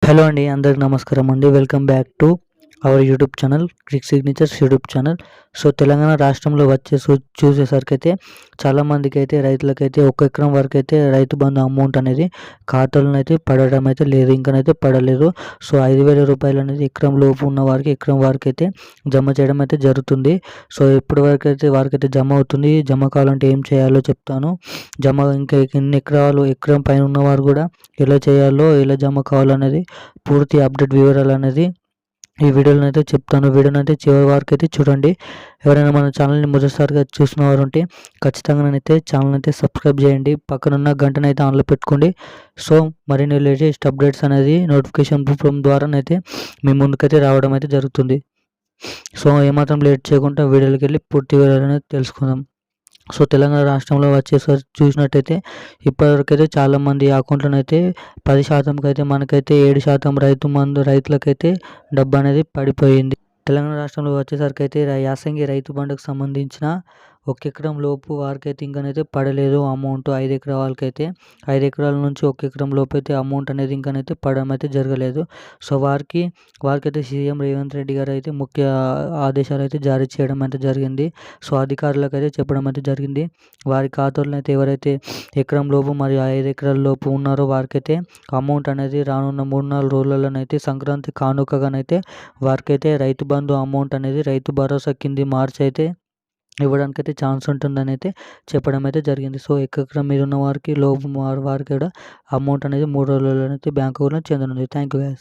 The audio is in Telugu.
హలో అండి, అందరికి నమస్కారం అండి. Welcome back to our YouTube channel Crick signatures YouTube channel. So Telangana రాష్ట్రంలో చూసేసరికి అయితే చాలామందికి అయితే రైతులకైతే 1 ఎకరం వరకు అయితే రైతు బంధు అమౌంట్ అనేది ఖాతాలను అయితే పడడం అయితే లేదు, ఇంకనైతే పడలేదు. సో 5,000 రూపాయలు అనేది ఎకరం లోపు ఉన్న వారికి ఎకరం వరకు అయితే జమ చేయడం అయితే జరుగుతుంది. సో ఇప్పటి వరకు అయితే వారికైతే జమ అవుతుంది. జమ కావాలంటే ఏం చేయాలో చెప్తాను. ఇంకా ఎన్ని ఎకరం పైన ఉన్నవారు కూడా ఎలా చేయాలో, ఎలా జమ కావాలనేది పూర్తి అప్డేట్ వివరాలు అనేది ఈ వీడియోలో అయితే చెప్తాను. వీడియోని అయితే చివరి వరకు అయితే చూడండి. ఎవరైనా మన ఛానల్ని మొదటిసారిగా చూసిన వారు ఉంటే ఖచ్చితంగా ఛానల్ అయితే సబ్స్క్రైబ్ చేయండి. పక్కనున్న గంటను అయితే ఆన్లో పెట్టుకోండి. సో మరిన్ని లేటెస్ట్ అప్డేట్స్ అనేది నోటిఫికేషన్ రూపం ద్వారానైతే మీ ముందుకైతే రావడం అయితే జరుగుతుంది. సో ఏమాత్రం లేట్ చేయకుండా వీడియోలోకి వెళ్ళి పూర్తి వివరాలు అనేది తెలుసుకుందాం. సో తెలంగాణ రాష్ట్రంలో వచ్చేసరికి చూసినట్టయితే ఇప్పటివరకైతే చాలామంది అకౌంట్లను అయితే 10% అయితే మనకైతే 7% రైతులకైతే డబ్బు అనేది పడిపోయింది. తెలంగాణ రాష్ట్రంలో వచ్చేసరికి అయితే యాసంగి రైతు బంధుకు సంబంధించిన 1 ఎకరం లోపు వారికైతే ఇంకనైతే పడలేదు అమౌంట్. 5 ఎకరాల వాళ్ళకైతే 5 ఎకరాల నుంచి 1 ఎకరం లోపు అయితే అమౌంట్ అనేది ఇంకనైతే పడడం అయితే జరగలేదు. సో వారికైతే సీఎం రేవంత్ రెడ్డి గారు అయితే ముఖ్య ఆదేశాలు అయితే జారీ చేయడం అయితే జరిగింది. సో అధికారులకు అయితే చెప్పడం అయితే జరిగింది. వారి ఖాతాలను అయితే ఎవరైతే ఎకరం లోపు మరియు 5 ఎకరాల లోపు ఉన్నారో వారికైతే అమౌంట్ అనేది రానున్న 3-4 రోజులలోనైతే సంక్రాంతి కానుకగానైతే వారికైతే రైతు బంధు అమౌంట్ అనేది రైతు భరోసా కింది మార్చి అయితే ఇవ్వడానికైతే ఛాన్స్ ఉంటుందని అయితే చెప్పడం అయితే జరిగింది. సో ఎకరం మీద ఉన్న వారికి లోపు వారికి కూడా అమౌంట్ అనేది 3 రోజులలోనైతే బ్యాంకు అకౌంట్లో చెందనుంది. Thank you guys.